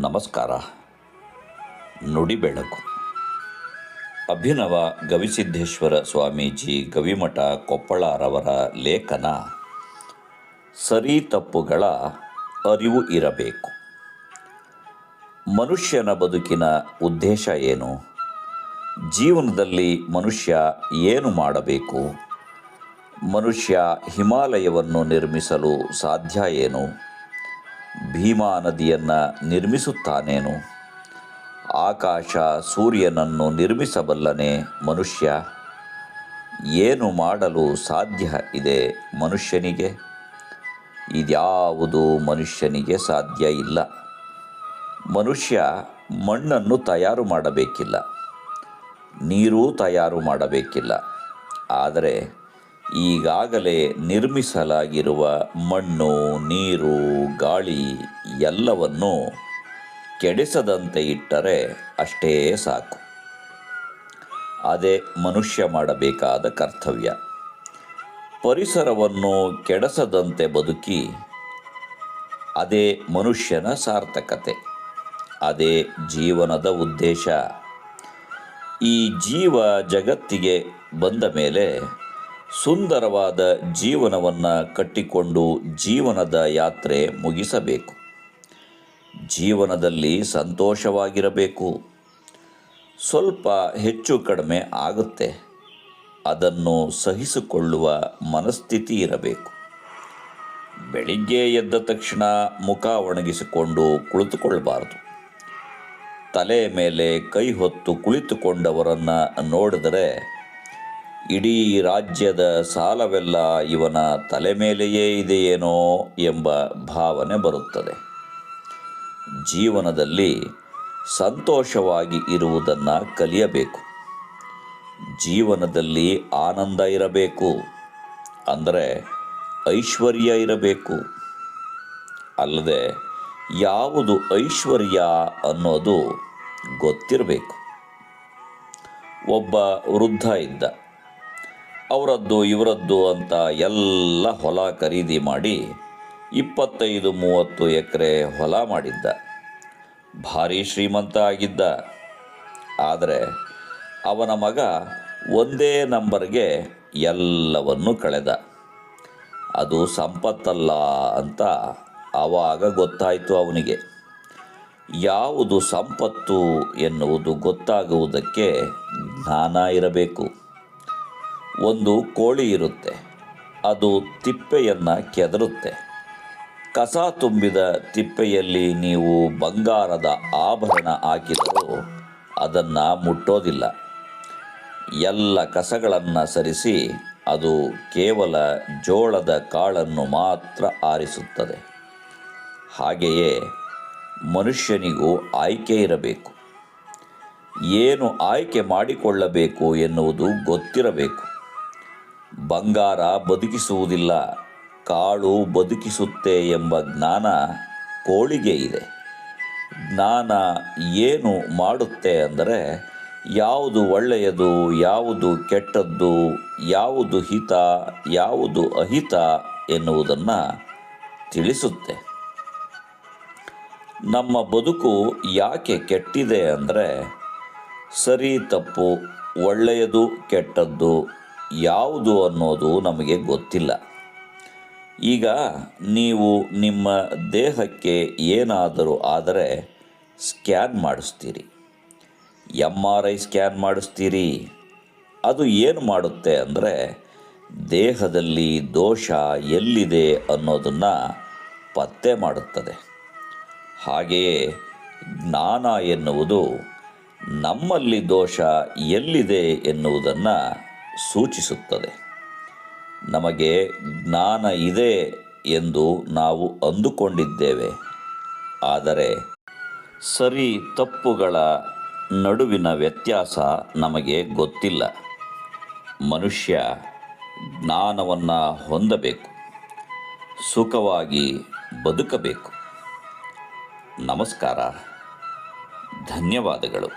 ನಮಸ್ಕಾರ. ನುಡಿಬೆಳಕು. ಅಭಿನವ ಗವಿಸಿದ್ದೇಶ್ವರ ಸ್ವಾಮೀಜಿ ಗವಿಮಠ ಕೊಪ್ಪಳರವರ ಲೇಖನ ಸರಿ ತಪ್ಪುಗಳ ಅರಿವು ಇರಬೇಕು. ಮನುಷ್ಯನ ಬದುಕಿನ ಉದ್ದೇಶ ಏನು? ಜೀವನದಲ್ಲಿ ಮನುಷ್ಯ ಏನು ಮಾಡಬೇಕು? ಮನುಷ್ಯ ಹಿಮಾಲಯವನ್ನು ನಿರ್ಮಿಸಲು ಸಾಧ್ಯ ಏನು? ಭೀಮಾ ನದಿಯನ್ನು ನಿರ್ಮಿಸುತ್ತಾನೇನು? ಆಕಾಶ ಸೂರ್ಯನನ್ನು ನಿರ್ಮಿಸಬಲ್ಲನೆ ಮನುಷ್ಯ? ಏನು ಮಾಡಲು ಸಾಧ್ಯ ಇದೆ ಮನುಷ್ಯನಿಗೆ? ಇದ್ಯಾವುದು ಮನುಷ್ಯನಿಗೆ ಸಾಧ್ಯ ಇಲ್ಲ. ಮನುಷ್ಯ ಮಣ್ಣನ್ನು ತಯಾರು ಮಾಡಬೇಕಿಲ್ಲ, ನೀರೂ ತಯಾರು ಮಾಡಬೇಕಿಲ್ಲ. ಆದರೆ ಈಗಾಗಲೇ ನಿರ್ಮಿಸಲಾಗಿರುವ ಮಣ್ಣು, ನೀರು, ಗಾಳಿ ಎಲ್ಲವನ್ನೂ ಕೆಡಿಸದಂತೆ ಇಟ್ಟರೆ ಅಷ್ಟೇ ಸಾಕು. ಅದೇ ಮನುಷ್ಯ ಮಾಡಬೇಕಾದ ಕರ್ತವ್ಯ. ಪರಿಸರವನ್ನು ಕೆಡಿಸದಂತೆ ಬದುಕಿ, ಅದೇ ಮನುಷ್ಯನ ಸಾರ್ಥಕತೆ, ಅದೇ ಜೀವನದ ಉದ್ದೇಶ. ಈ ಜೀವ ಜಗತ್ತಿಗೆ ಬಂದ ಮೇಲೆ ಸುಂದರವಾದ ಜೀವನವನ್ನು ಕಟ್ಟಿಕೊಂಡು ಜೀವನದ ಯಾತ್ರೆ ಮುಗಿಸಬೇಕು. ಜೀವನದಲ್ಲಿ ಸಂತೋಷವಾಗಿರಬೇಕು. ಸ್ವಲ್ಪ ಹೆಚ್ಚು ಕಡಿಮೆ ಆಗುತ್ತೆ, ಅದನ್ನು ಸಹಿಸಿಕೊಳ್ಳುವ ಮನಸ್ಥಿತಿ ಇರಬೇಕು. ಬೆಳಿಗ್ಗೆ ಎದ್ದ ತಕ್ಷಣ ಮುಖ ಒಣಗಿಸಿಕೊಂಡು ಕುಳಿತುಕೊಳ್ಳಬಾರದು. ತಲೆ ಮೇಲೆ ಕೈ ಹೊತ್ತು ಕುಳಿತುಕೊಂಡವರನ್ನು ನೋಡಿದರೆ ಇಡೀ ರಾಜ್ಯದ ಸಾಲವೆಲ್ಲ ಇವನ ತಲೆ ಮೇಲೆಯೇ ಇದೆಯೇನೋ ಎಂಬ ಭಾವನೆ ಬರುತ್ತದೆ. ಜೀವನದಲ್ಲಿ ಸಂತೋಷವಾಗಿ ಇರುವುದನ್ನು ಕಲಿಯಬೇಕು. ಜೀವನದಲ್ಲಿ ಆನಂದ ಇರಬೇಕು, ಅಂದರೆ ಐಶ್ವರ್ಯ ಇರಬೇಕು. ಅಲ್ಲದೆ ಯಾವುದು ಐಶ್ವರ್ಯ ಅನ್ನೋದು ಗೊತ್ತಿರಬೇಕು. ಒಬ್ಬ ವೃದ್ಧ ಇದ್ದ. ಅವರದ್ದು ಇವರದ್ದು ಅಂತ ಎಲ್ಲ ಹೊಲ ಖರೀದಿ ಮಾಡಿ 25-30 ಎಕರೆ ಹೊಲ ಮಾಡಿದ್ದ. ಭಾರೀ ಶ್ರೀಮಂತ ಆಗಿದ್ದ. ಆದರೆ ಅವನ ಮಗ ಒಂದೇ ನಂಬರ್ಗೆ ಎಲ್ಲವನ್ನೂ ಕಳೆದ. ಅದು ಸಂಪತ್ತಲ್ಲ ಅಂತ ಆವಾಗ ಗೊತ್ತಾಯಿತು ಅವನಿಗೆ. ಯಾವುದು ಸಂಪತ್ತು ಎನ್ನುವುದು ಗೊತ್ತಾಗುವುದಕ್ಕೆ ಜ್ಞಾನ ಇರಬೇಕು. ಒಂದು ಕೋಳಿ ಇರುತ್ತೆ, ಅದು ತಿಪ್ಪೆಯನ್ನು ಕೆದರುತ್ತೆ. ಕಸ ತುಂಬಿದ ತಿಪ್ಪೆಯಲ್ಲಿ ನೀವು ಬಂಗಾರದ ಆಭರಣ ಹಾಕಿದರೂ ಅದನ್ನು ಮುಟ್ಟೋದಿಲ್ಲ. ಎಲ್ಲ ಕಸಗಳನ್ನು ಸರಿಸಿ ಅದು ಕೇವಲ ಜೋಳದ ಕಾಳನ್ನು ಮಾತ್ರ ಆರಿಸುತ್ತದೆ. ಹಾಗೆಯೇ ಮನುಷ್ಯನಿಗೂ ಆಯ್ಕೆ ಇರಬೇಕು. ಏನು ಆಯ್ಕೆ ಮಾಡಿಕೊಳ್ಳಬೇಕು ಎನ್ನುವುದು ಗೊತ್ತಿರಬೇಕು. ಬಂಗಾರ ಬದುಕಿಸುವುದಿಲ್ಲ, ಕಾಳು ಬದುಕಿಸುತ್ತೆ ಎಂಬ ಜ್ಞಾನ ಕೋಳಿಗೆ ಇದೆ. ಜ್ಞಾನ ಏನು ಮಾಡುತ್ತೆ ಅಂದರೆ ಯಾವುದು ಒಳ್ಳೆಯದು, ಯಾವುದು ಕೆಟ್ಟದ್ದು, ಯಾವುದು ಹಿತ, ಯಾವುದು ಅಹಿತ ಎನ್ನುವುದನ್ನು ತಿಳಿಸುತ್ತೆ. ನಮ್ಮ ಬದುಕು ಯಾಕೆ ಕೆಟ್ಟಿದೆ ಅಂದರೆ ಸರಿ ತಪ್ಪು, ಒಳ್ಳೆಯದು ಕೆಟ್ಟದ್ದು ಯಾವುದು ಅನ್ನೋದು ನಮಗೆ ಗೊತ್ತಿಲ್ಲ. ಈಗ ನೀವು ನಿಮ್ಮ ದೇಹಕ್ಕೆ ಏನಾದರೂ ಆದರೆ ಸ್ಕ್ಯಾನ್ ಮಾಡಿಸ್ತೀರಿ, MRI ಸ್ಕ್ಯಾನ್ ಮಾಡಿಸ್ತೀರಿ. ಅದು ಏನು ಮಾಡುತ್ತೆ ಅಂದರೆ ದೇಹದಲ್ಲಿ ದೋಷ ಎಲ್ಲಿದೆ ಅನ್ನೋದನ್ನು ಪತ್ತೆ ಮಾಡುತ್ತದೆ. ಹಾಗೆಯೇ ಜ್ಞಾನ ಎನ್ನುವುದು ನಮ್ಮಲ್ಲಿ ದೋಷ ಎಲ್ಲಿದೆ ಎನ್ನುವುದನ್ನು ಸೂಚಿಸುತ್ತದೆ. ನಮಗೆ ಜ್ಞಾನ ಇದೆ ಎಂದು ನಾವು ಅಂದುಕೊಂಡಿದ್ದೇವೆ. ಆದರೆ ಸರಿ ತಪ್ಪುಗಳ ನಡುವಿನ ವ್ಯತ್ಯಾಸ ನಮಗೆ ಗೊತ್ತಿಲ್ಲ. ಮನುಷ್ಯ ಜ್ಞಾನವನ್ನು ಹೊಂದಬೇಕು, ಸುಖವಾಗಿ ಬದುಕಬೇಕು. ನಮಸ್ಕಾರ. ಧನ್ಯವಾದಗಳು.